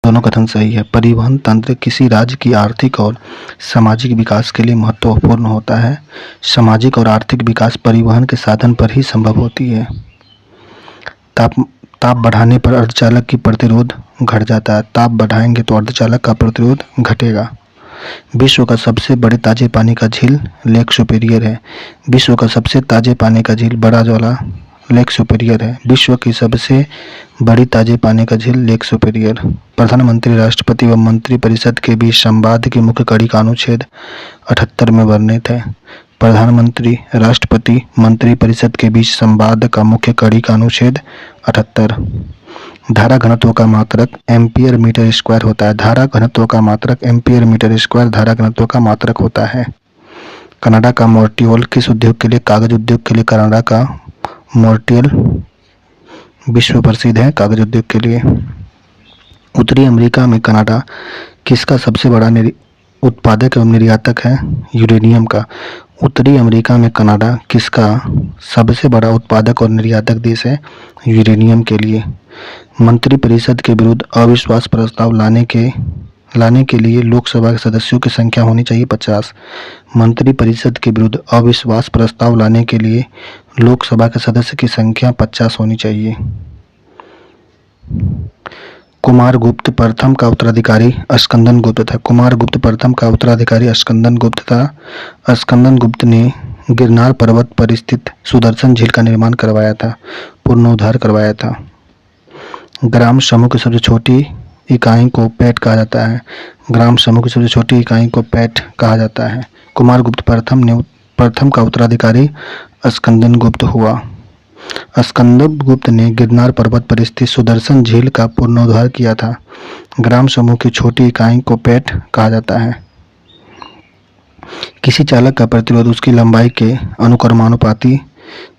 दोनों कथन सही है। परिवहन तंत्र किसी राज्य की आर्थिक और सामाजिक विकास के लिए महत्वपूर्ण होता है। सामाजिक और आर्थिक विकास परिवहन के साधन पर ही संभव होती है। ताप बढ़ाने पर अर्धचालक की प्रतिरोध घट जाता है। ताप बढ़ाएंगे तो अर्धचालक का प्रतिरोध घटेगा। विश्व का सबसे बड़े ताजे पानी का झील लेक सुपेरियर है। विश्व का सबसे ताजे पानी का झील बड़ा ज्वाला लेक सुपेरियर है। विश्व की सबसे बड़ी ताजे पानी का झील लेक सुपेरियर। प्रधानमंत्री, राष्ट्रपति व मंत्रिपरिषद के बीच संवाद की मुख्य कड़ी का अनुच्छेद 78 में वर्णित है। प्रधानमंत्री, राष्ट्रपति, मंत्रिपरिषद के बीच संवाद का मुख्य कड़ी का अनुच्छेद 78। धारा घनत्व का मात्रक एम्पियर मीटर स्क्वायर होता है। धारा घनत्व का मात्रक एम्पियर मीटर स्क्वायर धारा घनत्व का मात्रक होता है। कनाडा का मॉन्ट्रियल किस उद्योग के लिए? कागज उद्योग के लिए कनाडा का मॉन्ट्रियल विश्व प्रसिद्ध है कागज उद्योग के लिए। उत्तरी अमेरिका में कनाडा किसका सबसे बड़ा उत्पादक एवं निर्यातक है? यूरेनियम का। उत्तरी अमेरिका में कनाडा किसका सबसे बड़ा उत्पादक और निर्यातक देश है? यूरेनियम के लिए। मंत्रिपरिषद के विरुद्ध अविश्वास प्रस्ताव लाने के लिए लोकसभा के सदस्यों की संख्या होनी चाहिए 50। मंत्रिपरिषद के विरुद्ध अविश्वास प्रस्ताव लाने के लिए लोकसभा के सदस्य की संख्या 50 होनी चाहिए। कुमारगुप्त प्रथम का उत्तराधिकारी स्कंदन गुप्त था। कुमारगुप्त प्रथम का उत्तराधिकारी स्कंदन गुप्त था। स्कंदन गुप्त ने गिरनार पर्वत पर स्थित सुदर्शन झील का निर्माण करवाया था, पुनरुद्धार करवाया था। ग्राम समूह की सबसे छोटी इकाई को पैट कहा जाता है। ग्राम समूह की सबसे छोटी इकाई को पैट कहा जाता है। कुमारगुप्त प्रथम का उत्तराधिकारी स्कंदन गुप्त हुआ। स्कंदन गुप्त ने गिरनार पर्वत पर स्थित सुदर्शन झील का पुनरुद्धार किया था। ग्राम समूह की छोटी इकाई को पैट कहा जाता है। किसी चालक का प्रतिरोध उसकी लंबाई के अनुक्रमानुपाती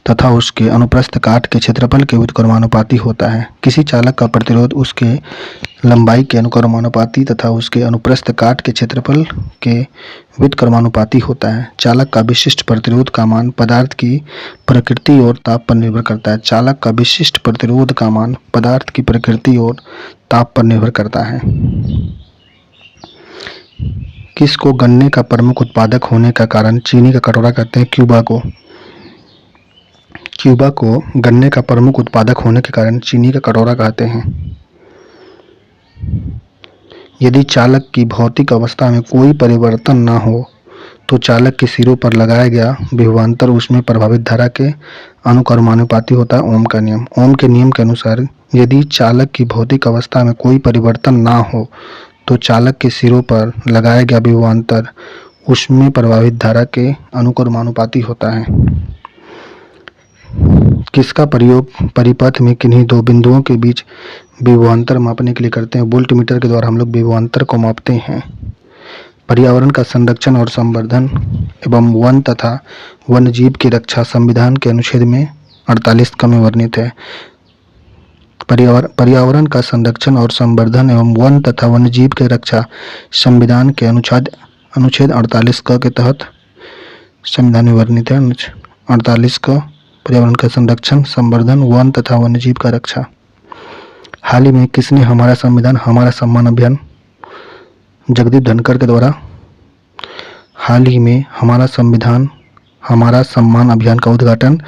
तथा उसके अनुप्रस्थ काट के क्षेत्रफल के व्युत्क्रमानुपाती होता है। किसी चालक का प्रतिरोध उसके लंबाई के अनुक्रमानुपाती तथा उसके अनुप्रस्थ काट के क्षेत्रफल के व्युत्क्रमानुपाती होता है। चालक का विशिष्ट प्रतिरोध का मान पदार्थ की प्रकृति और ताप पर निर्भर करता है। चालक का विशिष्ट प्रतिरोध का मान पदार्थ की प्रकृति और ताप पर निर्भर करता है। किसको गन्ने का प्रमुख उत्पादक होने का कारण चीनी का कटोरा कहते हैं? क्यूबा को। क्यूबा को गन्ने का प्रमुख उत्पादक होने के कारण चीनी का कटोरा कहते हैं। यदि चालक की भौतिक अवस्था में कोई परिवर्तन न हो तो चालक के सिरों पर लगाया गया विभवांतर उसमें प्रभावित धारा के अनुक्रमानुपाती होता है। ओम का नियम। ओम के नियम के अनुसार यदि चालक की भौतिक अवस्था में कोई परिवर्तन न हो तो चालक के सिरों पर लगाया गया विभवांतर उसमें प्रभावित धारा के अनुक्रमानुपाती होता है। किसका प्रयोग परिपथ में किन्हीं दो बिंदुओं के बीच विभवांतर मापने के लिए करते हैं? वोल्टमीटर के द्वारा हम लोग विभवांतर को मापते हैं। पर्यावरण का संरक्षण और संवर्धन एवं वन तथा वन्यजीव की रक्षा संविधान के अनुच्छेद में 48 क में वर्णित है। पर्यावरण का संरक्षण और संवर्धन एवं वन तथा वन्यजीव की रक्षा संविधान के अनुच्छेद 48 क के तहत संविधान में वर्णित है। 48 क पर्यावरण का संरक्षण, संवर्धन, वन तथा वन्यजीव का रक्षा। हाल ही में किसने हमारा संविधान हमारा सम्मान अभियान जगदीप धनखड़ के द्वारा हाल ही में हमारा संविधान हमारा सम्मान अभियान का उद्घाटन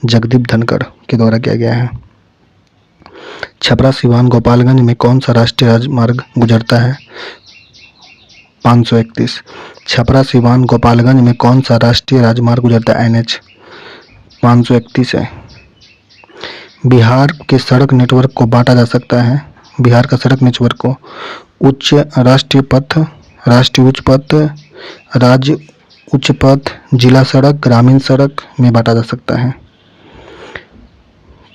जगदीप धनखड़ के द्वारा किया गया है। छपरा सिवान गोपालगंज में कौन सा राष्ट्रीय राजमार्ग गुजरता है? 531। छपरा सिवान गोपालगंज में कौन सा राष्ट्रीय राजमार्ग गुजरता है? NH 531 है। बिहार के सड़क नेटवर्क को बांटा जा सकता है। बिहार का सड़क नेटवर्क को उच्च राष्ट्रीय पथ, राष्ट्रीय उच्च पथ, राज्य उच्च पथ, जिला सड़क, ग्रामीण सड़क में बांटा जा सकता है।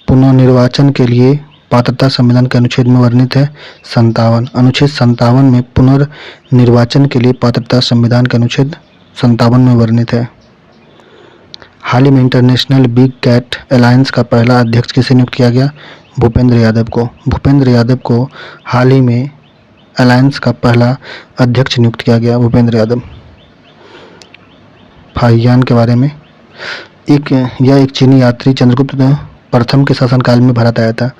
पुनर्निर्वाचन के लिए पात्रता संविधान के अनुच्छेद में वर्णित है 57। अनुच्छेद 57 में पुनर्निर्वाचन के लिए पात्रता संविधान के अनुच्छेद 57 में वर्णित है। हाल ही में इंटरनेशनल बिग कैट अलायंस का पहला अध्यक्ष किसे नियुक्त किया गया? भूपेंद्र यादव को। भूपेंद्र यादव को हाल ही में अलायंस का पहला अध्यक्ष नियुक्त किया गया। भूपेंद्र यादव। फाहियान के बारे में यह एक चीनी यात्री चंद्रगुप्त प्रथम के शासनकाल में भारत आया था।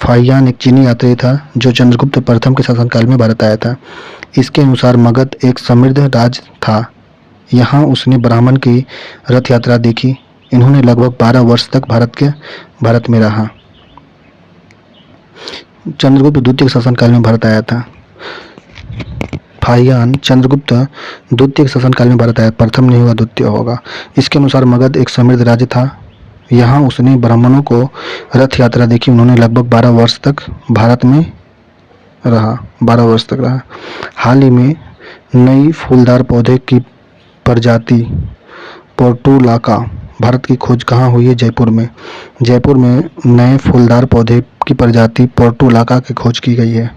फाहियान एक चीनी यात्री था जो चंद्रगुप्त प्रथम के शासनकाल में भारत आया था। इसके अनुसार मगध एक समृद्ध राज्य था। यहाँ उसने ब्राह्मण की रथ यात्रा देखी। इन्होंने लगभग 12 वर्ष तक भारत में रहा। चंद्रगुप्त द्वितीय के शासनकाल में भारत आया था। फाहियान चंद्रगुप्त द्वितीय के शासनकाल में भारत आया, प्रथम नहीं हुआ, द्वितीय होगा। इसके अनुसार मगध एक समृद्ध राज्य था। यहाँ उसने ब्राह्मणों को रथ यात्रा देखी। उन्होंने लगभग 12 वर्ष तक भारत में रहा, 12 वर्ष तक रहा। हाल ही में नई फूलदार पौधे की प्रजाति पोर्टुलाका भारत की खोज कहाँ हुई है? जयपुर में। जयपुर में नए फूलदार पौधे की प्रजाति पोर्टुलाका की खोज की गई है।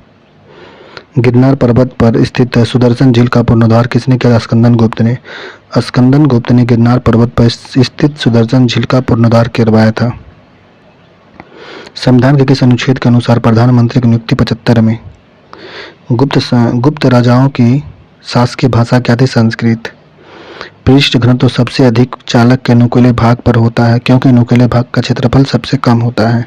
गिरनार पर्वत पर स्थित सुदर्शन झील का पुनरुद्धार किसने किया? स्कंदन गुप्त ने। स्कंदन गुप्त ने गिरनार पर्वत पर स्थित सुदर्शन झील का पुनरुद्धार करवाया था। संविधान के किस अनुच्छेद के अनुसार प्रधानमंत्री की नियुक्ति 75 में? गुप्त राजाओं की शासकीय भाषा क्या थी? संस्कृत। पृष्ठ घनत्व सबसे अधिक चालक के नुकीले भाग पर होता है क्योंकि नुकीले भाग का क्षेत्रफल सबसे कम होता है।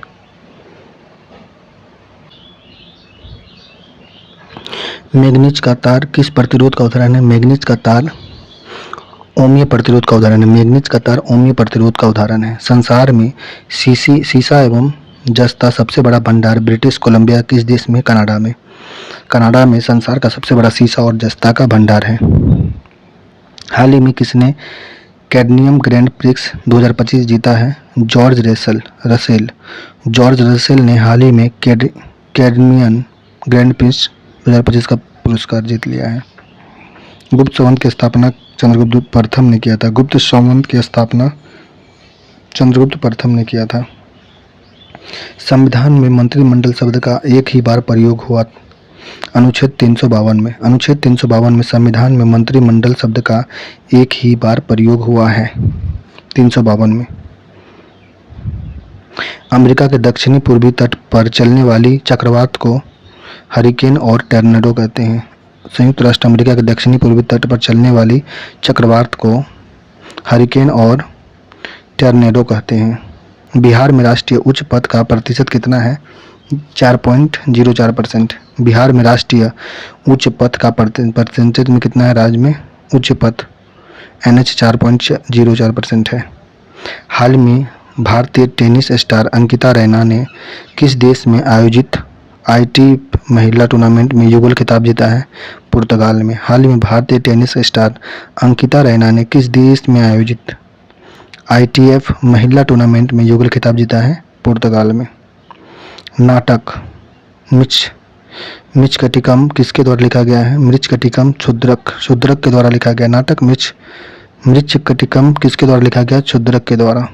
मैग्नीज का तार किस प्रतिरोध का उदाहरण है? मैग्नीज का तार ओमीय प्रतिरोध का उदाहरण है। मैग्नीज का तार ओमीय प्रतिरोध का उदाहरण है। संसार में सीसा एवं जस्ता सबसे बड़ा भंडार ब्रिटिश कोलंबिया किस देश में? कनाडा में। कनाडा में संसार का सबसे बड़ा सीसा और जस्ता का भंडार है। हाल ही में किसने कैडमियम ग्रैंड प्रिक्स 2025 जीता है? George Russell. जॉर्ज रसेल ने हाल ही में कैडमियम ग्रैंड प्रिक्स 2025 का पुरस्कार जीत लिया है। गुप्त संवत की स्थापना चंद्रगुप्त प्रथम ने किया था। गुप्त संवत की स्थापना चंद्रगुप्त प्रथम ने किया था। संविधान में मंत्रिमंडल शब्द का एक ही बार प्रयोग हुआ। अनुच्छेद 352 में। अनुच्छेद 352 में संविधान में मंत्रिमंडल शब्द का एक ही बार प्रयोग हुआ है। 352 में। अमेरिका के दक्षिणी पूर्वी तट पर चलने वाली चक्रवात को हरिकेन और टॉर्नेडो कहते हैं। संयुक्त राष्ट्र अमेरिका के दक्षिणी पूर्वी तट पर चलने वाली चक्रवात को हरिकेन और टॉर्नेडो कहते हैं। बिहार में राष्ट्रीय उच्च पथ का प्रतिशत कितना है? 4.04%। बिहार में राष्ट्रीय उच्च पथ का परसेंटेज में कितना है? राज्य में उच्च पथ NH 4.04% है। हाल में भारतीय टेनिस स्टार अंकिता रैना ने किस देश में आयोजित ITF महिला टूर्नामेंट में युगल खिताब जीता है? पुर्तगाल में। हाल ही में भारतीय टेनिस स्टार अंकिता रैना ने किस देश में आयोजित ITF महिला टूर्नामेंट में युगल खिताब जीता है? पुर्तगाल में। नाटक मृच्छकटिकम किसके द्वारा लिखा गया है? मृच्छकटिकम क्षुद्रक के द्वारा लिखा गया। नाटक मृच्छकटिकम किसके द्वारा लिखा गया? क्षुद्रक के द्वारा।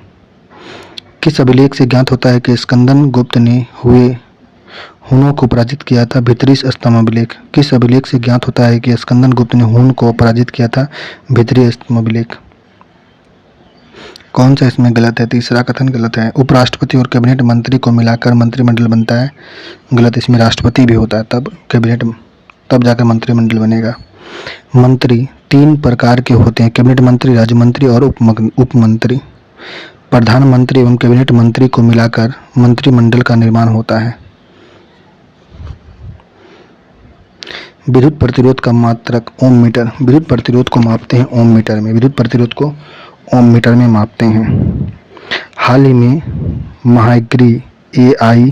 किस अभिलेख से ज्ञात होता है कि स्कंदन गुप्त ने हुनों को पराजित किया था? भीतरी स्तंभ अभिलेख। किस अभिलेख से ज्ञात होता है कि स्कंदन गुप्त ने हुन को पराजित किया था? भीतरी स्तंभ अभिलेख। कौन सा इसमें गलत है? तीसरा कथन गलत है। उपराष्ट्रपति और कैबिनेट मंत्री को मिलाकर मंत्रिमंडल बनता है। गलत। इसमें राष्ट्रपति भी होता है तब जाकर मंत्रिमंडल बनेगा। मंत्री 3 प्रकार के होते हैं। कैबिनेट मंत्री, राज्य मंत्री और उप मंत्री। प्रधानमंत्री एवं कैबिनेट मंत्री को मिलाकर मंत्रिमंडल का निर्माण होता है। विद्युत प्रतिरोध का मात्रक ओम मीटर। विद्युत प्रतिरोध को मापते हैं ओम मीटर में। विद्युत प्रतिरोध को ओम मीटर में मापते हैं। हाल ही में महाएग्री AI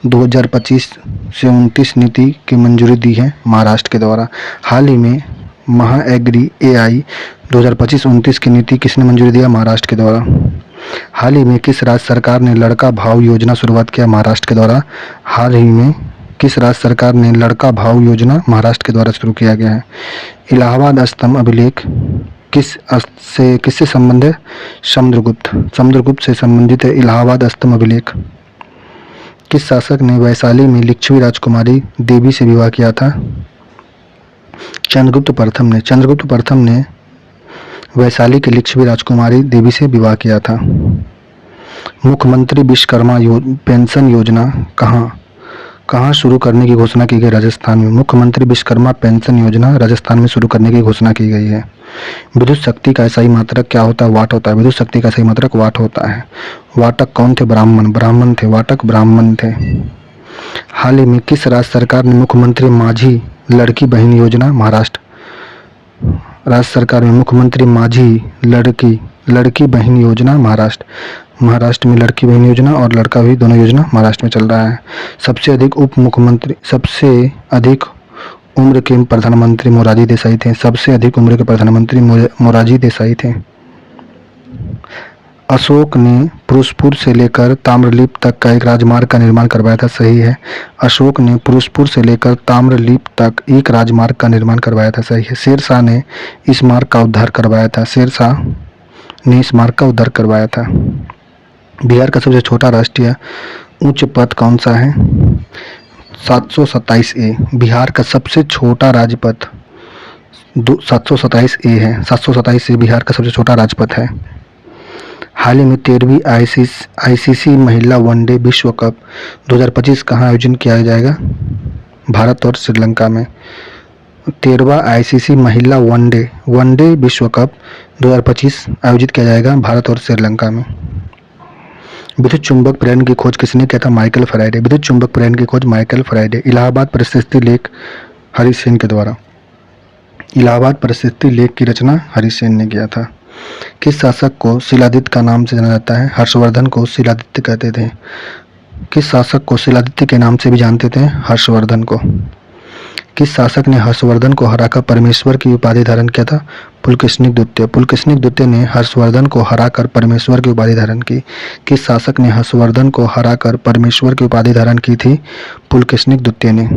2025 से 29 नीति की मंजूरी दी है महाराष्ट्र के द्वारा। हाल ही में महाएग्री AI 2025-29 की नीति किसने मंजूरी दिया? महाराष्ट्र के द्वारा। हाल ही में किस राज्य सरकार ने लड़का भाव योजना शुरुआत किया? महाराष्ट्र के द्वारा। हाल ही में किस राज्य सरकार ने लड़का भाव योजना महाराष्ट्र के द्वारा शुरू किया गया है? इलाहाबाद स्तंभ अभिलेख किससे संबंधित है? समुद्रगुप्त से संबंधित है इलाहाबाद स्तंभ अभिलेख। किस शासक ने वैशाली में लिच्छवी राजकुमारी देवी से विवाह किया था? चंद्रगुप्त प्रथम ने वैशाली के लिच्छवी राजकुमारी देवी से विवाह किया था। मुख्यमंत्री विश्वकर्मा पेंशन योजना कहाँ शुरू करने की घोषणा की गई? राजस्थान में। मुख्यमंत्री विश्वकर्मा पेंशन योजना राजस्थान में शुरू करने की घोषणा की गई है। विद्युत शक्ति का सही मात्रक क्या होता है? वाट होता है। विद्युत शक्ति का सही मात्रक वाट होता है। वाटक कौन थे? ब्राह्मण थे। वाटक ब्राह्मण थे। हाल ही में किस राज्य सरकार ने मुख्यमंत्री माझी लड़की बहन योजना? महाराष्ट्र राज्य सरकार में मुख्यमंत्री माझी लड़की बहन योजना महाराष्ट्र में लड़की बहन योजना और लड़का भी दोनों योजना महाराष्ट्र में चल रहा है। सबसे अधिक उम्र के प्रधानमंत्री मोरारजी देसाई थे। सबसे अधिक उम्र के प्रधानमंत्री मोरारजी देसाई थे। अशोक ने फिरोजपुर से लेकर ताम्रलिप्त तक का एक राजमार्ग का निर्माण करवाया था। सही है। अशोक ने फिरोजपुर से लेकर ताम्रलिप्त तक एक राजमार्ग का निर्माण करवाया था। सही है। शेरशाह ने इस मार्ग का उद्धार करवाया था। बिहार का सबसे छोटा राष्ट्रीय उच्च पथ कौन सा है? 727A। बिहार का सबसे छोटा राजपथ 727A है। 727A बिहार का सबसे छोटा राजपथ है। हाल ही में 13वीं आईसीसी महिला वनडे विश्व कप 2025 कहाँ आयोजन किया जाएगा? भारत और श्रीलंका में। 13वां आईसीसी महिला वनडे विश्व कप 2025 आयोजित किया जाएगा भारत और श्रीलंका में। विद्युत चुंबक प्रेरण की खोज किसने किया था? Michael Faraday. विद्युत चुंबक प्रेरण की खोज माइकल फैराडे। इलाहाबाद परिस्थिति लेख हरिसेन के द्वारा। इलाहाबाद परिस्थिति लेख की रचना हरिसेन ने किया था। किस शासक को शिलादित्य का नाम से जाना जाता है? हर्षवर्धन को शिलादित्य कहते थे। किस शासक को शिलादित्य के नाम से भी जानते थे? हर्षवर्धन को। किस शासक ने हर्षवर्धन को हराकर परमेश्वर की उपाधि धारण किया था? पुलकेशिनी द्वितीय। पुलकेशिनी द्वितीय ने हर्षवर्धन को हराकर परमेश्वर की उपाधि धारण की। किस शासक ने हर्षवर्धन को हराकर परमेश्वर की उपाधि धारण की थी? पुलकेशिनी द्वितीय ने।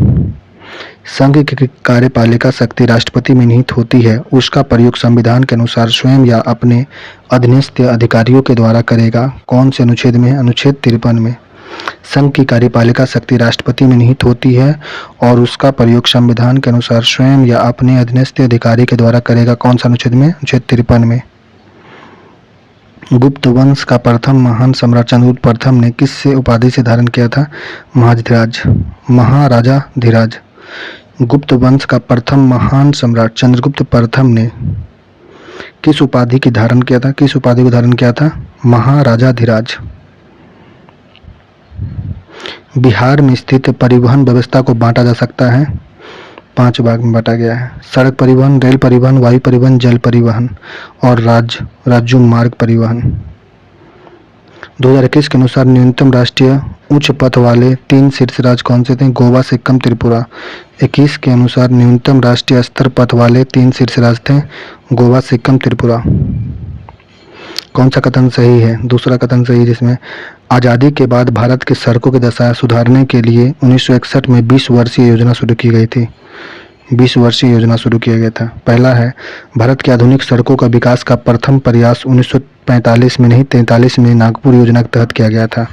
संघ की कार्यपालिका शक्ति राष्ट्रपति में निहित होती है। उसका प्रयोग संविधान के अनुसार स्वयं या अपने अधीनस्थ अधिकारियों के द्वारा करेगा। कौन से अनुच्छेद में? अनुच्छेद 53 में। संघ की कार्यपालिका शक्ति राष्ट्रपति में निहित होती है और उसका प्रयोग संविधान के अनुसार स्वयं या अपने अधीनस्थ अधिकारी के द्वारा करेगा। कौन सा अनुच्छेद में? अनुच्छेद 53 में। गुप्त वंश का प्रथम महान सम्राट चंद्रगुप्त प्रथम ने किस से उपाधि से धारण किया था? महाराजा धीराज। गुप्त वंश का प्रथम महान सम्राट चंद्रगुप्त प्रथम ने किस उपाधि की धारण किया था? किस उपाधि को धारण किया था? महाराजा धीराज। बिहार में स्थित परिवहन व्यवस्था को बांटा जा सकता है। 5 भाग में बांटा गया है। सड़क परिवहन, रेल परिवहन, वायु परिवहन, जल परिवहन और राज्य मार्ग परिवहन। 2021 के अनुसार न्यूनतम राष्ट्रीय उच्च पथ वाले 3 शीर्ष राज्य कौन से थे? गोवा, सिक्किम, त्रिपुरा। 21 के अनुसार न्यूनतम राष्ट्रीय स्तर पथ वाले 3 शीर्ष राज्य थे गोवा, सिक्किम, त्रिपुरा। कौन सा कथन सही है? दूसरा कथन सही है, जिसमें आज़ादी के बाद भारत की सड़कों की दशा सुधारने के लिए 1961 में 20 वर्षीय योजना शुरू की गई थी। 20 वर्षीय योजना शुरू किया गया था। पहला है, भारत की आधुनिक सड़कों का विकास का प्रथम प्रयास 1945 में नहीं 43 में नागपुर योजना के तहत किया गया था।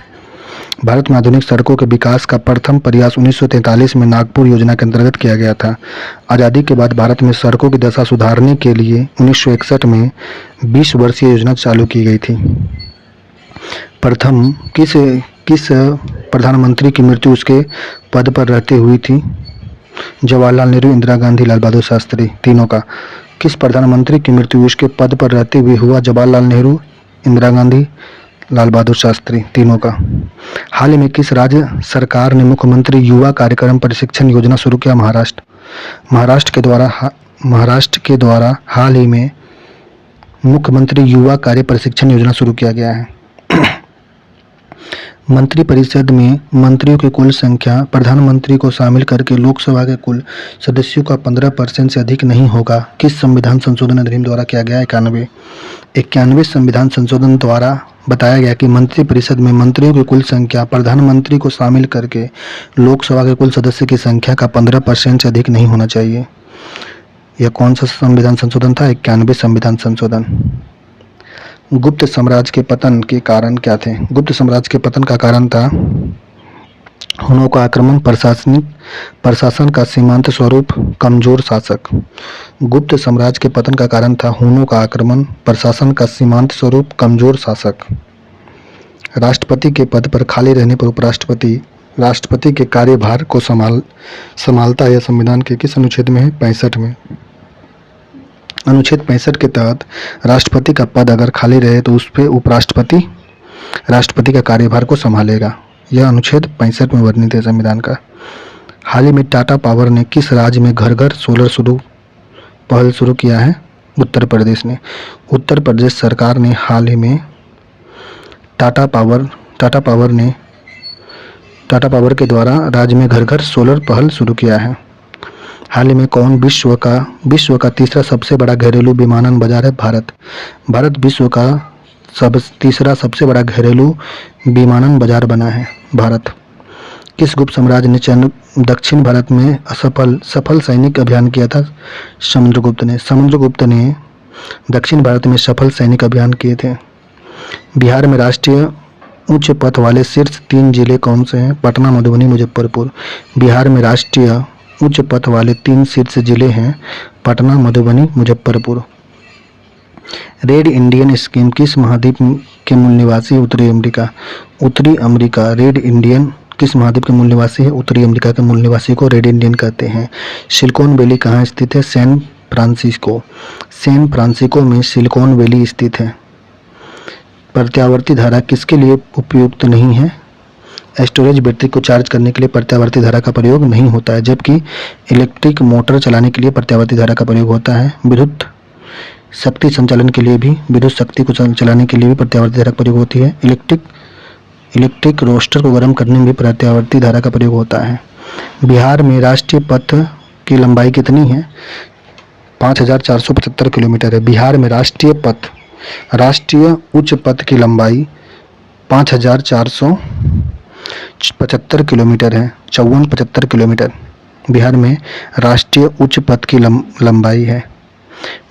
भारत में आधुनिक सड़कों के विकास का प्रथम प्रयास 1943 में नागपुर योजना के अंतर्गत किया गया था। आज़ादी के बाद भारत में सड़कों की दशा सुधारने के लिए 1961 में 20 वर्षीय योजना चालू की गई थी। प्रथम किस प्रधानमंत्री की मृत्यु उसके पद पर रहते हुई थी? जवाहरलाल नेहरू, इंदिरा गांधी, लाल बहादुर शास्त्री। तीनों का। किस प्रधानमंत्री की मृत्यु उसके पद पर रहते हुए हुआ? जवाहरलाल नेहरू, इंदिरा गांधी, लाल बहादुर शास्त्री। तीनों का। हाल ही में किस राज्य सरकार ने मुख्यमंत्री युवा कार्यक्रम प्रशिक्षण योजना शुरू किया? महाराष्ट्र के द्वारा हाल ही में मुख्यमंत्री युवा कार्य प्रशिक्षण योजना शुरू किया गया है। मंत्रिपरिषद में मंत्रियों की कुल संख्या प्रधानमंत्री को शामिल करके लोकसभा के कुल सदस्यों का 15% से अधिक नहीं होगा। किस संविधान संशोधन अधिनियम द्वारा किया गया? 91 संविधान संशोधन द्वारा बताया गया कि मंत्रिपरिषद में मंत्रियों की कुल संख्या प्रधानमंत्री को शामिल करके लोकसभा के कुल सदस्य की संख्या का 15% से अधिक नहीं होना चाहिए। यह कौन सा संविधान संशोधन था? 91 संविधान संशोधन। गुप्त साम्राज्य के पतन के कारण क्या थे? गुप्त साम्राज्य के पतन का कारण था हुनों का आक्रमण, प्रशासन का सीमांत स्वरूप, कमजोर शासक। गुप्त साम्राज्य के पतन का कारण था हुनों का आक्रमण, प्रशासन का सीमांत स्वरूप, कमजोर शासक। राष्ट्रपति के पद पर खाली रहने पर उपराष्ट्रपति राष्ट्रपति के कार्यभार को संभालता है यह संविधान के किस अनुच्छेद में है? 65 में। अनुच्छेद 65 के तहत राष्ट्रपति का पद अगर खाली रहे तो उस पर उपराष्ट्रपति राष्ट्रपति का कार्यभार को संभालेगा। यह अनुच्छेद 65 में वर्णित है संविधान का। हाल ही में टाटा पावर ने किस राज्य में घर घर सोलर पहल शुरू किया है? उत्तर प्रदेश ने। उत्तर प्रदेश सरकार ने हाल ही में टाटा पावर के द्वारा राज्य में घर घर सोलर पहल शुरू किया है। हाल ही में कौन विश्व का तीसरा सबसे बड़ा घरेलू विमानन बाजार है? भारत विश्व का तीसरा सबसे बड़ा घरेलू विमानन बाजार बना है भारत। किस गुप्त साम्राज्य ने दक्षिण भारत में सफल सैनिक अभियान किया था? समुद्रगुप्त ने दक्षिण भारत में सफल सैनिक अभियान किए थे। बिहार में राष्ट्रीय उच्च पथ वाले शीर्ष 3 जिले कौन से हैं? पटना, मधुबनी, मुजफ्फरपुर। बिहार में राष्ट्रीय उच्च पथ वाले 3 शीर्ष जिले हैं Patna, Madhubani, Muzaffarpur. Red Indian scheme किस महाद्वीप के मूल निवासी? उत्तरी अमेरिका। रेड इंडियन किस महाद्वीप के मूल निवासी है? उत्तरी अमेरिका के मूल निवासी को रेड इंडियन कहते हैं। सिलिकॉन वैली कहाँ स्थित है? सैन फ्रांसिस्को में सिलिकॉन वैली स्थित है। प्रत्यावर्ती धारा किसके लिए उपयुक्त नहीं है? स्टोरेज बैटरी को चार्ज करने के लिए प्रत्यावर्ती धारा का प्रयोग नहीं होता है, जबकि इलेक्ट्रिक मोटर चलाने के लिए प्रत्यावर्ती धारा का प्रयोग होता है। विद्युत शक्ति संचालन के लिए भी विद्युत शक्ति को चलाने के लिए भी प्रत्यावर्ती धारा का प्रयोग होती है। इलेक्ट्रिक रोस्टर को गर्म करने में भी प्रत्यावर्ती धारा का प्रयोग होता है। बिहार में राष्ट्रीय पथ की लंबाई कितनी है? 5475 किलोमीटर है। बिहार में राष्ट्रीय उच्च पथ की लंबाई 5475 किलोमीटर है। 5475 किलोमीटर बिहार में राष्ट्रीय उच्च पथ की लंबाई है।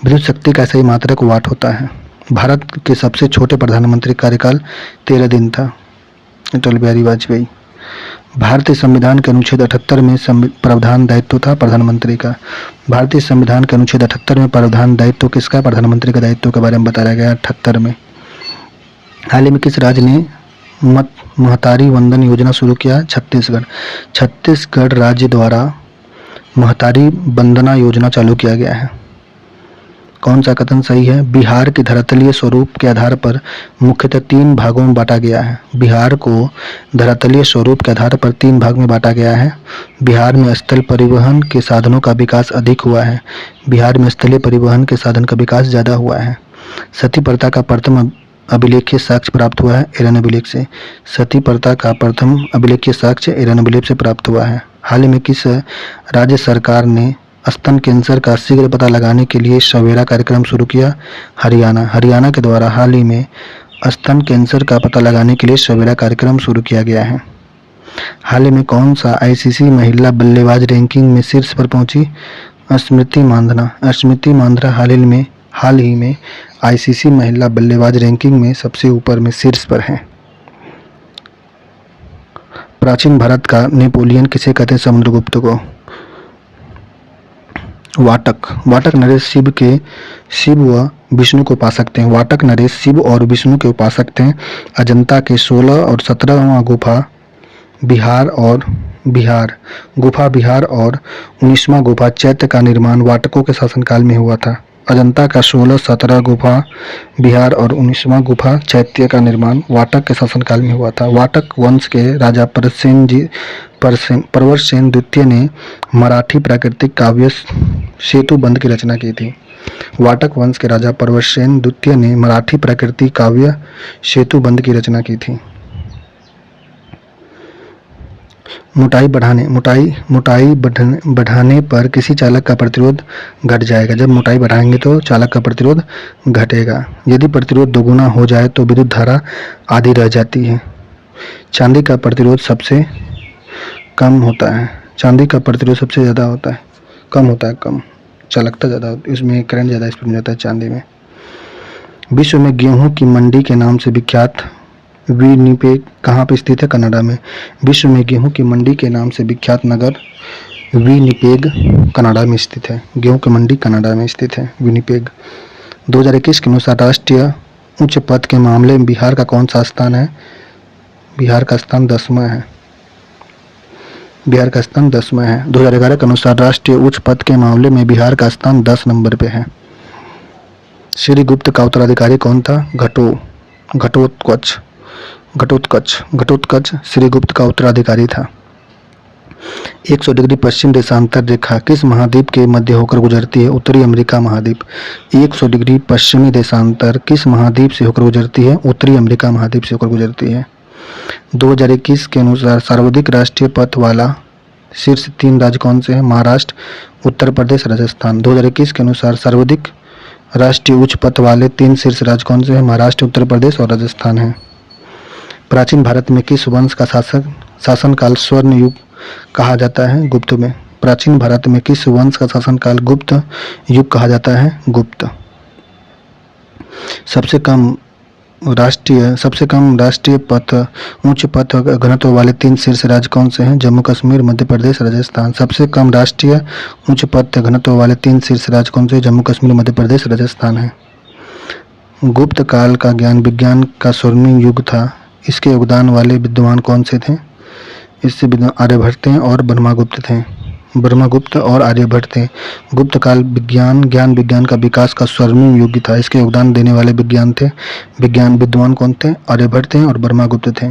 विद्युत शक्ति का सही मात्रक वाट होता है। भारत के सबसे छोटे प्रधानमंत्री कार्यकाल 13 दिन था, अटल बिहारी वाजपेयी। भारतीय संविधान के अनुच्छेद 78 में प्रावधान दायित्व था प्रधानमंत्री का। भारतीय संविधान के अनुच्छेद 78 में प्रावधान दायित्व किसका? प्रधानमंत्री का दायित्व के बारे में बताया गया 78 में। हाल ही में किस राज्य ने महतारी वंदन योजना शुरू किया? छत्तीसगढ़ राज्य द्वारा महतारी वंदना योजना चालू किया गया है। कौन सा कथन सही है? बिहार के धरातलीय स्वरूप के आधार पर मुख्यतः 3 भागों में बांटा गया है। बिहार को धरातलीय स्वरूप के आधार पर 3 भाग में बांटा गया है। बिहार में स्थल परिवहन के साधनों का विकास अधिक हुआ है। बिहार में स्थलीय परिवहन के साधन का विकास ज़्यादा हुआ है। सती प्रथा का प्रथम अभिलेखीय साक्ष्य प्राप्त हुआ है एरन अभिलेख से। सती प्रथा का प्रथम अभिलेखीय साक्ष्य एरन अभिलेख से प्राप्त हुआ है। हाल ही में किस राज्य सरकार ने स्तन कैंसर का शीघ्र पता लगाने के लिए सवेरा कार्यक्रम शुरू किया? हरियाणा के द्वारा हाल ही में स्तन कैंसर का पता लगाने के लिए सवेरा कार्यक्रम शुरू किया गया है। हाल ही में कौन सा आईसीसी महिला बल्लेबाज रैंकिंग में शीर्ष पर पहुंची? स्मृति मांद्रा हाल ही में आईसीसी महिला बल्लेबाज रैंकिंग में सबसे ऊपर में शीर्ष पर हैं। प्राचीन भारत का नेपोलियन किसे कहते हैं? समुद्रगुप्त को। वाटक नरेश शिव व विष्णु को उपासक सकते हैं। वाटक नरेश शिव और विष्णु के उपासक थे। अजंता के 16 और 17वां गुफा बिहार और 19वां गुफा चैत्य का निर्माण वाटकों के शासनकाल में हुआ था। अजंता का 16, 17 गुफा बिहार और 19वां गुफा चैत्य का निर्माण वाटक के शासनकाल में हुआ था। वाटक वंश के राजा प्रवरसेन द्वितीय ने मराठी प्राकृतिक काव्य सेतुबंध की रचना की थी। वाटक वंश के राजा प्रवरसेन द्वितीय ने मराठी प्राकृतिक काव्य सेतुबंध की रचना की थी। मोटाई बढ़ाने पर किसी चालक का प्रतिरोध घट जाएगा। जब मोटाई बढ़ाएंगे तो चालक का प्रतिरोध घटेगा। यदि प्रतिरोध दोगुना हो जाए तो विद्युत धारा आधी रह जाती है। चांदी का प्रतिरोध सबसे कम होता है। चांदी का प्रतिरोध सबसे ज़्यादा होता है, कम होता है, कम चालकता ज़्यादा होती है, उसमें करंट ज़्यादा स्पीड में जाता है चांदी में। विश्व में गेहूं की मंडी के नाम से विख्यात विनिपेग कहाँ पर स्थित है? कनाडा में। विश्व में गेहूं की मंडी के नाम से विख्यात नगर विनिपेग कनाडा में स्थित है। गेहूं की मंडी कनाडा में स्थित है, विनिपेग। 2021 के अनुसार राष्ट्रीय उच्च पथ के मामले में बिहार का कौन सा स्थान है? बिहार का स्थान 10वां है। बिहार का स्थान 10वां है। 2011 के अनुसार राष्ट्रीय उच्च पद के मामले में बिहार का स्थान 10 नंबर पे है। श्रीगुप्त का उत्तराधिकारी कौन था? घटोत्कच घटोत्कच घटोत्कच श्रीगुप्त का उत्तराधिकारी था। 100 डिग्री पश्चिम देशांतर रेखा किस महाद्वीप के मध्य होकर गुजरती है? उत्तरी अमेरिका महाद्वीप। 100 डिग्री पश्चिमी देशांतर किस महाद्वीप से होकर गुजरती है? उत्तरी अमेरिका महाद्वीप से होकर गुजरती है। 2021 के अनुसार सर्वाधिक राष्ट्रीय पथ वाला शीर्ष 3 राज्य कौन से हैं? महाराष्ट्र, उत्तर प्रदेश, राजस्थान। 2021 के अनुसार सर्वाधिक राष्ट्रीय उच्च पथ वाले 3 शीर्ष राज्य कौन से हैं? महाराष्ट्र, उत्तर प्रदेश और राजस्थान है। प्राचीन भारत में किस वंश का शासनकाल स्वर्ण युग कहा जाता है? गुप्त में। प्राचीन भारत में किस वंश का शासनकाल गुप्त युग कहा जाता है? गुप्त। सबसे कम राष्ट्रीय पथ उच्च पथ घनत्व वाले 3 शीर्ष राज्य कौन से हैं? जम्मू कश्मीर, मध्य प्रदेश, राजस्थान। सबसे कम राष्ट्रीय उच्च पथ घनत्व वाले 3 शीर्ष राज्य कौन से? जम्मू कश्मीर, मध्य प्रदेश, राजस्थान है। गुप्त काल का ज्ञान विज्ञान का स्वर्णिम युग था। इसके योगदान वाले विद्वान कौन से थे? इससे विद्वान आर्यभट्ट थे और ब्रह्मगुप्त और आर्यभट्ट थे। गुप्त काल ज्ञान विज्ञान का विकास का स्वर्णिम युग था। इसके योगदान देने वाले विद्वान कौन थे? आर्यभट्ट थे और ब्रह्मगुप्त थे।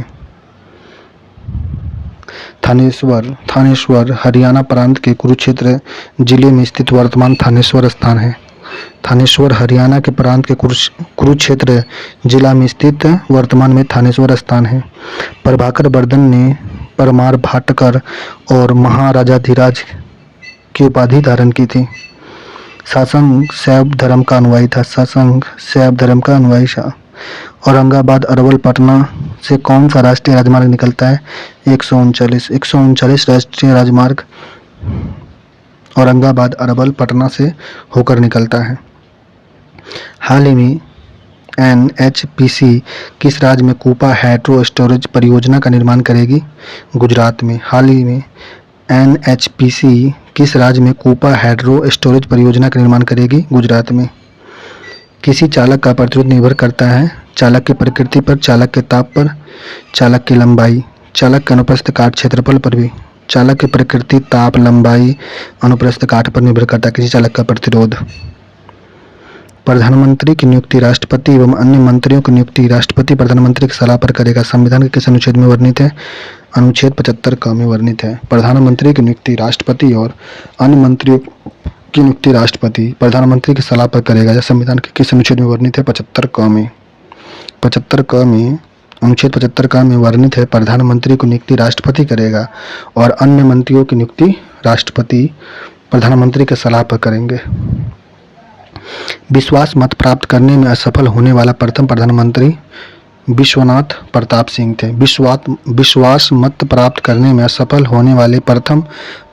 थानेश्वर हरियाणा प्रांत के कुरुक्षेत्र जिले में स्थित वर्तमान थानेश्वर स्थान है। थानेश्वर हरियाणा के प्रांत के कुरुक्षेत्र जिला में स्थित वर्तमान में थानेश्वर स्थान है। प्रभाकर वर्धन ने परमार भाटकर और महाराजाधिराज की उपाधि धारण की थी। शासंग शैव धर्म का अनुयायी था। औरंगाबाद अरवल पटना से कौन सा राष्ट्रीय राजमार्ग निकलता है? 139 राष्ट्रीय राजमार्ग औरंगाबाद अरवल पटना से होकर निकलता है। हाल ही में NHPC किस राज्य में कूपा हाइड्रो स्टोरेज परियोजना का निर्माण करेगी? गुजरात में। हाल ही में NHPC किस राज्य में कूपा हाइड्रो स्टोरेज परियोजना का निर्माण करेगी? गुजरात में। किसी चालक का प्रतिरोध निर्भर करता है? चालक की प्रकृति पर, चालक के ताप पर, चालक की लंबाई, चालक के अनुप्रस्थ काट क्षेत्रफल पर भी। चालक की प्रकृति, ताप, लंबाई, अनुप्रस्थ काट पर निर्भर करता है किसी चालक का प्रतिरोध। प्रधानमंत्री की नियुक्ति राष्ट्रपति एवं अन्य मंत्रियों की नियुक्ति राष्ट्रपति प्रधानमंत्री की सलाह पर करेगा। संविधान के किस अनुच्छेद में वर्णित है? अनुच्छेद 75 क में वर्णित है। प्रधानमंत्री की नियुक्ति राष्ट्रपति और अन्य मंत्रियों की नियुक्ति राष्ट्रपति प्रधानमंत्री की सलाह पर करेगा। यह संविधान के किस अनुच्छेद में वर्णित है? 75 क में। अनुच्छेद 75 क में वर्णित है प्रधानमंत्री की नियुक्ति राष्ट्रपति करेगा और अन्य मंत्रियों की नियुक्ति राष्ट्रपति प्रधानमंत्री की सलाह पर करेंगे। विश्वास मत प्राप्त करने में असफल होने वाला प्रथम प्रधानमंत्री विश्वनाथ प्रताप सिंह थे। विश्वास मत प्राप्त करने में असफल होने वाले प्रथम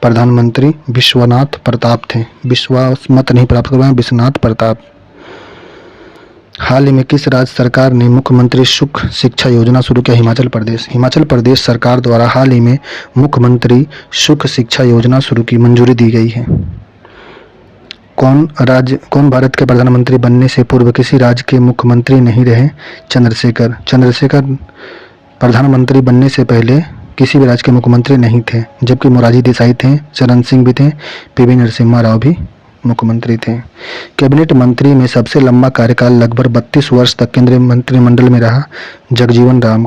प्रधानमंत्री विश्वनाथ प्रताप थे। विश्वास मत नहीं प्राप्त करना, विश्वनाथ प्रताप। हाल ही में किस राज्य सरकार ने मुख्यमंत्री सुख शिक्षा योजना शुरू किया? हिमाचल प्रदेश सरकार द्वारा हाल ही में मुख्यमंत्री सुख शिक्षा योजना शुरू की मंजूरी दी गई है। कौन भारत के प्रधानमंत्री बनने से पूर्व किसी राज्य के मुख्यमंत्री नहीं रहे? चंद्रशेखर प्रधानमंत्री बनने से पहले किसी भी राज्य के मुख्यमंत्री नहीं थे, जबकि मोरारजी देसाई थे, चरण सिंह भी थे, PV नरसिम्हा राव भी मुख्यमंत्री थे। कैबिनेट मंत्री में सबसे लंबा कार्यकाल लगभग 32 वर्ष तक केंद्रीय मंत्रिमंडल में रहा जगजीवन राम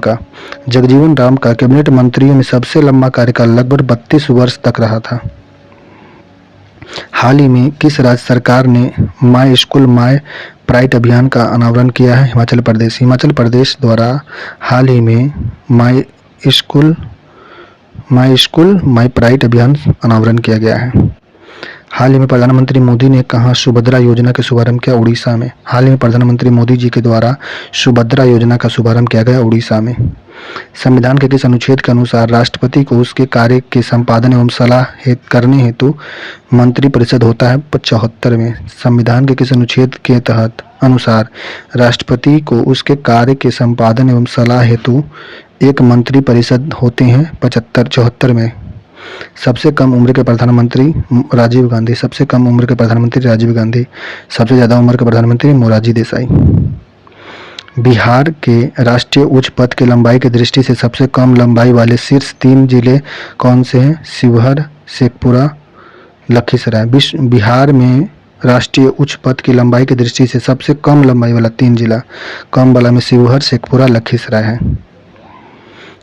का कैबिनेट मंत्रियों में सबसे लंबा कार्यकाल लगभग 32 वर्ष तक रहा था। हाल ही में किस राज्य सरकार ने माई स्कूल माई प्राइड अभियान का अनावरण किया है? हिमाचल प्रदेश द्वारा हाल ही में माई स्कूल माई प्राइड अभियान अनावरण किया गया है। हाल ही में प्रधानमंत्री मोदी ने कहाँ सुभद्रा योजना का शुभारंभ किया? उड़ीसा में। हाल ही में प्रधानमंत्री मोदी जी के द्वारा सुभद्रा योजना का शुभारंभ किया गया उड़ीसा में। संविधान के किस अनुच्छेद के अनुसार राष्ट्रपति को उसके कार्य के संपादन एवं सलाह करने हेतु मंत्री परिषद होता है? 75 में। संविधान के किस अनुच्छेद के अनुसार राष्ट्रपति को उसके कार्य के संपादन एवं सलाह हेतु एक मंत्री परिषद होते हैं? 74 में। सबसे कम उम्र के प्रधानमंत्री राजीव गांधी। सबसे ज्यादा उम्र के प्रधानमंत्री मोरारजी देसाई। बिहार के राष्ट्रीय उच्च पथ की लंबाई की दृष्टि से सबसे कम लंबाई वाले शीर्ष 3 जिले कौन से हैं? शिवहर, शेखपुरा, लखीसराय। बिहार में राष्ट्रीय उच्च पथ की लंबाई की दृष्टि से सबसे कम लंबाई वाला 3 जिला, कम वाला में शिवहर, शेखपुरा, लखीसराय है।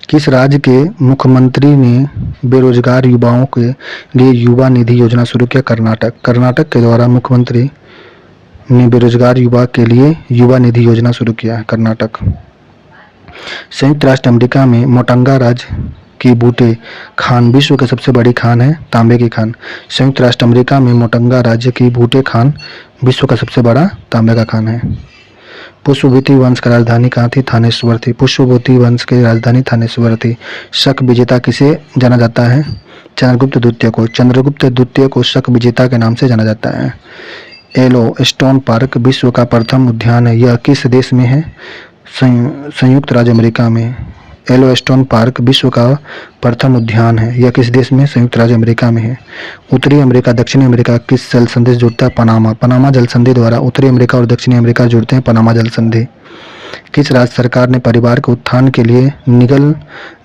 किस राज्य के मुख्यमंत्री ने बेरोजगार युवाओं के लिए युवा निधि योजना शुरू किया? कर्नाटक। कर्नाटक के द्वारा मुख्यमंत्री ने बेरोजगार युवा के लिए युवा निधि योजना शुरू किया है, कर्नाटक। संयुक्त राष्ट्र अमेरिका में मोटंगा राज्य की बूटे खान विश्व की सबसे बड़ी खान है, तांबे की खान। संयुक्त राष्ट्र अमेरिका में मोटंगा राज्य की बूटे खान विश्व का सबसे बड़ा तांबे का खान है। पुष्पभूति वंश का राजधानी कहाँ थी? थानेश्वर थी। पुष्पभूति वंश की राजधानी थानेश्वर थी। शक विजेता किसे जाना जाता है? चंद्रगुप्त द्वितीय को। चंद्रगुप्त द्वितीय को शक विजेता के नाम से जाना जाता है। येलो स्टोन पार्क विश्व का प्रथम उद्यान है, यह किस देश में है? संयुक्त राज्य अमेरिका में। येलो स्टोन पार्क विश्व का प्रथम उद्यान है, यह किस देश में? संयुक्त राज्य अमेरिका में है। उत्तरी अमेरिका दक्षिणी अमेरिका किस जल संधि से जुड़ता है? पनामा। पनामा जल संधि द्वारा उत्तरी अमेरिका और दक्षिणी अमेरिका जुड़ते हैं, पनामा जल संधि। किस राज्य सरकार ने परिवार के उत्थान के लिए निगल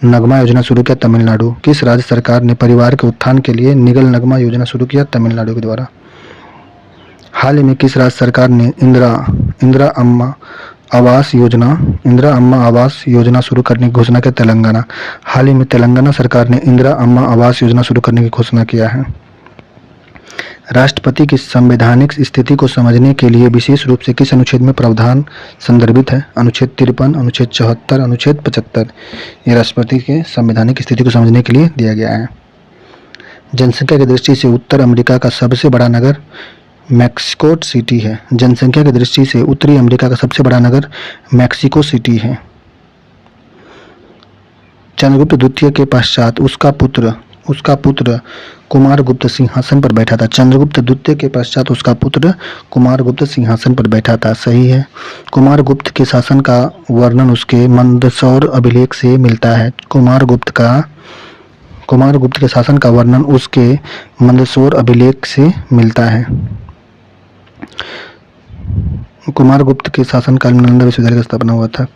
नगमा योजना शुरू किया? तमिलनाडु। किस राज्य सरकार ने परिवार के उत्थान के लिए निगल नगमा योजना शुरू किया? तमिलनाडु के द्वारा। हाल ही में किस राज्य सरकार ने इंदिरा अम्मा आवास योजना शुरू करने की घोषणा की? तेलंगाना। हाल ही में तेलंगाना सरकार ने इंदिरा अम्मा आवास योजना शुरू करने की घोषणा किया है। राष्ट्रपति की संवैधानिक स्थिति को समझने के लिए विशेष रूप से किस अनुच्छेद में प्रावधान संदर्भित है? अनुच्छेद 53, अनुच्छेद 74, अनुच्छेद 75। ये राष्ट्रपति के संवैधानिक स्थिति को समझने के लिए दिया गया है। जनसंख्या की दृष्टि से उत्तर अमेरिका का सबसे बड़ा नगर मैक्सिको सिटी है। जनसंख्या की दृष्टि से उत्तरी अमेरिका का सबसे बड़ा नगर मैक्सिको सिटी है। चंद्रगुप्त द्वितीय के पश्चात उसका पुत्र कुमारगुप्त सिंहासन पर बैठा था। चंद्रगुप्त द्वितीय के पश्चात उसका पुत्र कुमारगुप्त सिंहासन पर बैठा था, सही है। कुमारगुप्त के शासन का वर्णन उसके मंदसौर अभिलेख से मिलता है। कुमारगुप्त के शासन का वर्णन उसके मंदसौर अभिलेख से मिलता है। कुमारगुप्त के शासनकाल में नालंदा विश्वविद्यालय की स्थापना हुआ था।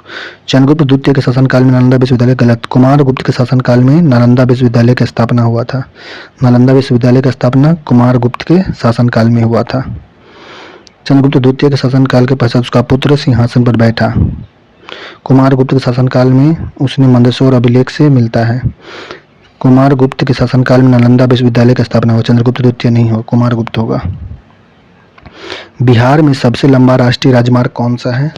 चंद्रगुप्त द्वितीय के शासनकाल में नालंदा विश्वविद्यालय, गलत। कुमारगुप्त के शासनकाल में नालंदा विश्वविद्यालय की स्थापना हुआ था। नालंदा विश्वविद्यालय की स्थापना कुमारगुप्त के शासनकाल में हुआ था। चंद्रगुप्त द्वितीय के शासनकाल के पश्चात उसका पुत्र सिंहासन पर बैठा। कुमारगुप्त के शासनकाल में उसने मंदसौर अभिलेख से मिलता है। कुमारगुप्त के शासनकाल में नालंदा विश्वविद्यालय की स्थापना हुआ। चंद्रगुप्त द्वितीय नहीं हो, कुमारगुप्त होगा। बिहार में सबसे लंबा राष्ट्रीय राजमार्ग कौन सा है?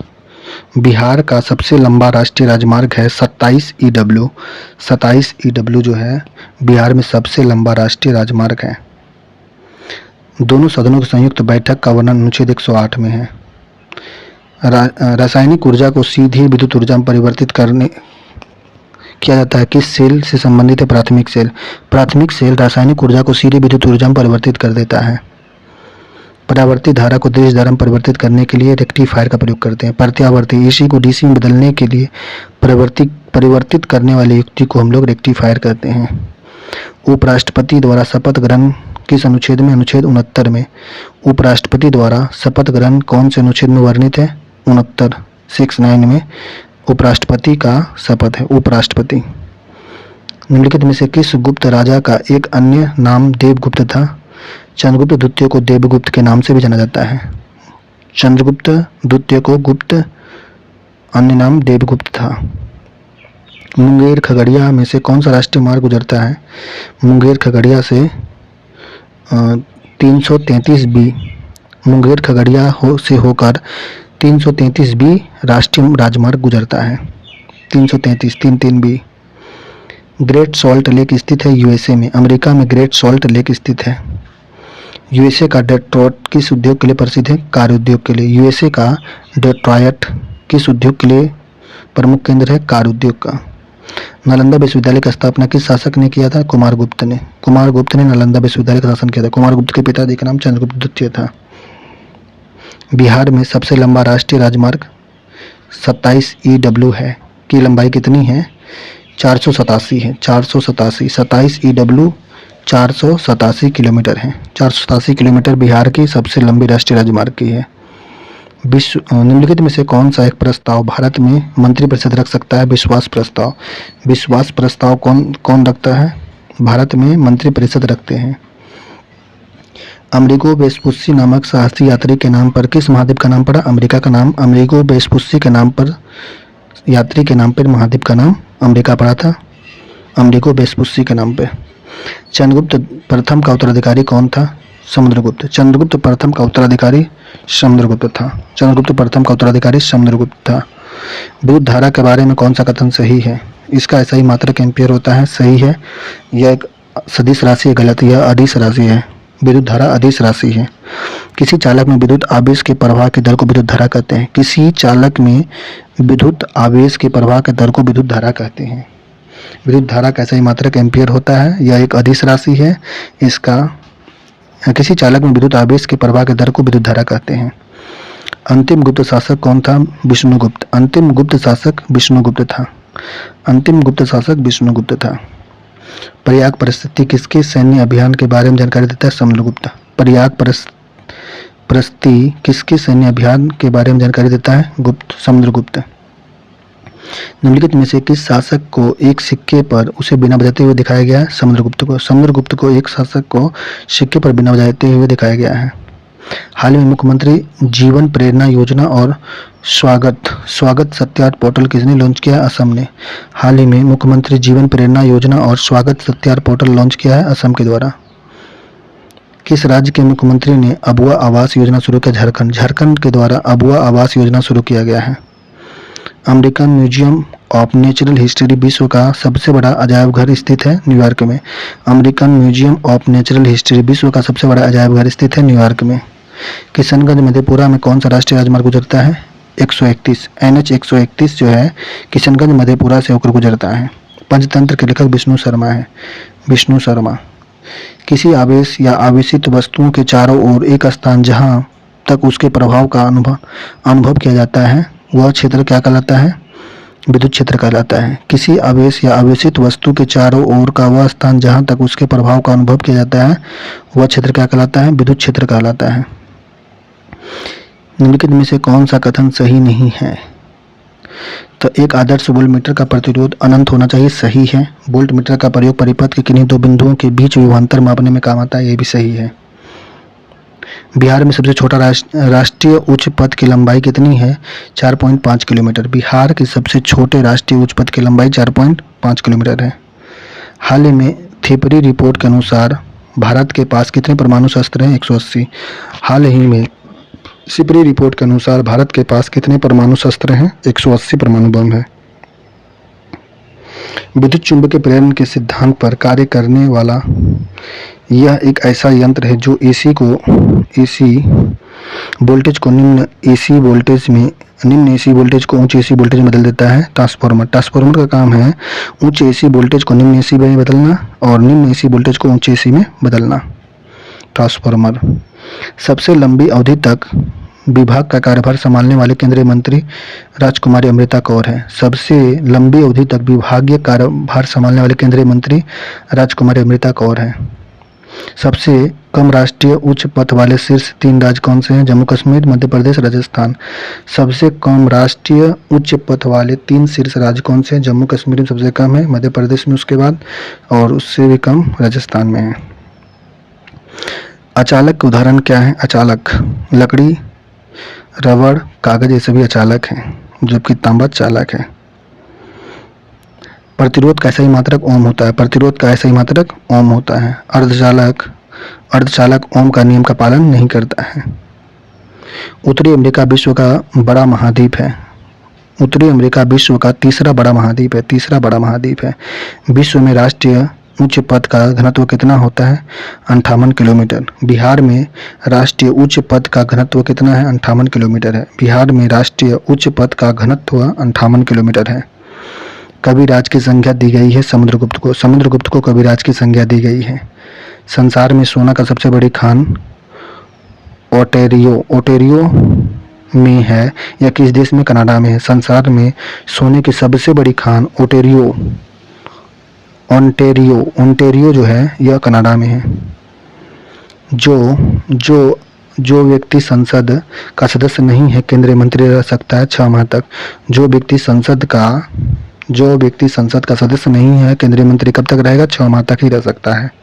बिहार का सबसे लंबा राष्ट्रीय राजमार्ग है 27 EW। 27 EW जो है बिहार में सबसे लंबा राष्ट्रीय राजमार्ग है। दोनों सदनों की संयुक्त बैठक का वर्णन अनुच्छेद 108 में है। रासायनिक ऊर्जा को सीधी विद्युत ऊर्जा में परिवर्तित करने किया जाता है, किस सेल से संबंधित है? प्राथमिक सेल। प्राथमिक सेल रासायनिक ऊर्जा को सीधी विद्युत ऊर्जा में परिवर्तित कर देता है। परावर्ती धारा को दृश्य धारा में परिवर्तित करने के लिए रेक्टिफायर का प्रयोग करते हैं। प्रत्यावर्ती AC को DC में बदलने के लिए परिवर्तित करने वाली युक्ति को हम लोग रेक्टिफायर कहते हैं। उपराष्ट्रपति द्वारा शपथ ग्रहण किस अनुच्छेद में? अनुच्छेद 69 में। उपराष्ट्रपति द्वारा शपथ ग्रहण कौन से अनुच्छेद में वर्णित है? 69 में उपराष्ट्रपति का शपथ है। उपराष्ट्रपति। निम्नलिखित में से किस गुप्त राजा का एक अन्य नाम देवगुप्त था? चंद्रगुप्त द्वितीय को देवगुप्त के नाम से भी जाना जाता है। चंद्रगुप्त द्वितीय को गुप्त अन्य नाम देवगुप्त था। मुंगेर खगड़िया में से कौन सा राष्ट्रीय मार्ग गुजरता है? मुंगेर खगड़िया से 333B मुंगेर खगड़िया से होकर 333B राष्ट्रीय राजमार्ग गुजरता है। 333 ग्रेट सॉल्ट लेक स्थित है USA में। अमेरिका में ग्रेट सॉल्ट लेक स्थित है। USA का डेट्रॉयट किस उद्योग के लिए प्रसिद्ध है? कार उद्योग के लिए। USA का डेट्रॉयट किस उद्योग के लिए प्रमुख केंद्र है? कार उद्योग का। नालंदा विश्वविद्यालय की स्थापना किस शासक ने किया था? कुमारगुप्त ने। कुमारगुप्त ने नालंदा विश्वविद्यालय का शासन किया था। कुमारगुप्त के पिताजी का नाम चंद्रगुप्त द्वितीय था। बिहार में सबसे लंबा राष्ट्रीय राजमार्ग 27 EW है, की लंबाई कितनी है? 487 है। 487 27 EW 487 किलोमीटर है। 487 किलोमीटर बिहार की सबसे लंबी राष्ट्रीय राजमार्ग की है। निम्नलिखित में से कौन सा एक प्रस्ताव भारत में मंत्रिपरिषद रख सकता है? विश्वास प्रस्ताव। विश्वास प्रस्ताव कौन कौन रखता है? भारत में मंत्रिपरिषद रखते हैं। अमेरिगो वेस्पुस्सी नामक साहसी यात्री के नाम पर किस महाद्वीप का नाम पड़ा? अमेरिका का नाम अमेरिगो वेस्पुस्सी के नाम पर, यात्री के नाम पर महाद्वीप का नाम अमेरिका पड़ा था, अमेरिगो वेस्पुस्सी के नाम पे। चंद्रगुप्त प्रथम का उत्तराधिकारी कौन था? समुद्रगुप्त। चंद्रगुप्त प्रथम का उत्तराधिकारी समुद्रगुप्त था। चंद्रगुप्त प्रथम का उत्तराधिकारी समुद्रगुप्त था। विद्युत धारा के बारे में कौन सा कथन सही है? इसका सही मात्रक एम्पियर होता है। सही है। यह एक सदिश राशि है। गलत, यह अदिश राशि है। विद्युत धारा अदिश राशि है। किसी चालक में विद्युत आवेश के प्रवाह की दर को विद्युत धारा कहते हैं। किसी चालक में विद्युत आवेश के प्रवाह की दर को विद्युत धारा कहते हैं। विद्युत धारा का सही मात्रक एम्पियर होता है। यह एक अदिश राशि है। इसका किसी चालक में विद्युत आवेश के प्रवाह की दर को विद्युत धारा कहते हैं। अंतिम गुप्त शासक कौन था? विष्णुगुप्त। अंतिम गुप्त शासक विष्णुगुप्त था। अंतिम गुप्त शासक विष्णुगुप्त था। प्रयाग परिस्थिति किसके सैन्य अभियान के बारे में जानकारी देता है? समुद्रगुप्त। प्रयाग परिस्थिति किसके सैन्य अभियान के बारे में जानकारी देता है? गुप्त, समुद्रगुप्त। निम्नलिखित में से किस शासक को एक सिक्के पर उसे बिना बजाते हुए दिखाया गया है? समुद्रगुप्त को। समुद्रगुप्त को एक शासक को सिक्के पर बिना बजाते हुए दिखाया गया है। हाल में मुख्यमंत्री जीवन प्रेरणा योजना और स्वागत सत्यार्थ पोर्टल किसने लॉन्च किया है? असम ने। हाल ही में मुख्यमंत्री जीवन प्रेरणा योजना और स्वागत सत्यार्थ पोर्टल लॉन्च किया है असम के द्वारा। किस राज्य के मुख्यमंत्री ने अबुआ आवास योजना शुरू किया? झारखंड। झारखंड के द्वारा अबुआ आवास योजना शुरू किया गया है। American museum of natural history विश्व का सबसे बड़ा अजायब घर स्थित है न्यूयॉर्क में। American museum of natural history विश्व का सबसे बड़ा अजायब घर स्थित है न्यूयॉर्क में। किशनगंज मधेपुरा में कौन सा राष्ट्रीय राजमार्ग गुजरता है? 131। NH 131 जो है किशनगंज मधेपुरा से होकर गुजरता है। पंचतंत्र के लेखक विष्णु शर्मा है। विष्णु शर्मा। किसी आवेश या आवेशित वस्तुओं के चारों ओर एक स्थान जहां तक उसके प्रभाव का अनुभव किया जाता है वह क्षेत्र क्या कहलाता है? विद्युत क्षेत्र कहलाता है। किसी आवेश या आवेशित वस्तु के चारों ओर का वह स्थान जहां तक उसके प्रभाव का अनुभव किया जाता है वह क्षेत्र क्या कहलाता है? विद्युत क्षेत्र कहलाता है। निम्नलिखित में से कौन सा कथन सही नहीं है? तो एक आदर्श वोल्टमीटर का प्रतिरोध अनंत होना चाहिए। सही है। वोल्टमीटर का प्रयोग परिपथ के किन्हीं दो बिंदुओं के बीच विभवांतर मापने में काम आता है। यह भी सही है। बिहार में सबसे छोटा राष्ट्रीय उच्च पथ की लंबाई कितनी है? 4.5 किलोमीटर। बिहार के सबसे छोटे राष्ट्रीय उच्च पथ की लंबाई 4.5 किलोमीटर है। हाल ही में थिपरी रिपोर्ट के अनुसार भारत के पास कितने परमाणु शस्त्र हैं? 180। हाल ही में थिपरी रिपोर्ट के अनुसार भारत के पास कितने परमाणु शस्त्र हैं? 180 परमाणु बम है। विद्युत चुंबकीय प्रेरण के सिद्धांत पर कार्य करने वाला यह एक ऐसा यंत्र है जो एसी वोल्टेज को निम्न एसी वोल्टेज को उच्च एसी वोल्टेज में बदल देता है। ट्रांसफार्मर का काम है उच्च एसी वोल्टेज को निम्न एसी में बदलना और निम्न एसी वोल्टेज को उच्च एसी में बदलना। ट्रांसफार्मर। सबसे लंबी अवधि तक विभाग का कार्यभार संभालने वाले केंद्रीय मंत्री राजकुमारी अमृता कौर है। सबसे लंबी अवधि तक विभागीय कार्यभार संभालने वाले केंद्रीय मंत्री राजकुमारी अमृता कौर है। सबसे कम राष्ट्रीय उच्च पथ वाले शीर्ष 3 राज्य कौन से हैं? जम्मू कश्मीर, मध्य प्रदेश, राजस्थान। सबसे कम राष्ट्रीय उच्च पथ वाले 3 शीर्ष राज्य कौन से हैं? जम्मू कश्मीर में सबसे कम है, मध्य प्रदेश में उसके बाद, और उससे भी कम राजस्थान में है। अचालक के उदाहरण क्या है? अचालक लकड़ी, रबड़, कागज, ये सभी अचालक हैं, जबकि तांबा चालक है। प्रतिरोध का सही मात्रक ओम होता है। प्रतिरोध का सही मात्रक ओम होता है। अर्धचालक ओम का नियम का पालन नहीं करता है। उत्तरी अमेरिका विश्व का बड़ा महाद्वीप है। उत्तरी अमेरिका विश्व का तीसरा बड़ा महाद्वीप है। विश्व में राष्ट्रीय उच्च पथ का घनत्व कितना होता है? 58 किलोमीटर। बिहार में राष्ट्रीय उच्च पथ का घनत्व कितना है? 58 किलोमीटर है। बिहार में राष्ट्रीय उच्च पथ का घनत्व 58 किलोमीटर है। कविराज की संज्ञा दी गई है समुद्रगुप्त को। समुद्रगुप्त को कविराज की संज्ञा दी गई है। संसार में सोना का सबसे बड़ी खान ओटेरियो में है। यह किस देश में? कनाडा में है। संसार में सोने की सबसे बड़ी खान ओंटेरियो जो है यह कनाडा में है। जो जो व्यक्ति संसद का सदस्य नहीं है केंद्रीय मंत्री रह सकता है 6 माह तक। जो व्यक्ति संसद का सदस्य नहीं है केंद्रीय मंत्री कब तक रहेगा? 6 माह तक ही रह सकता है।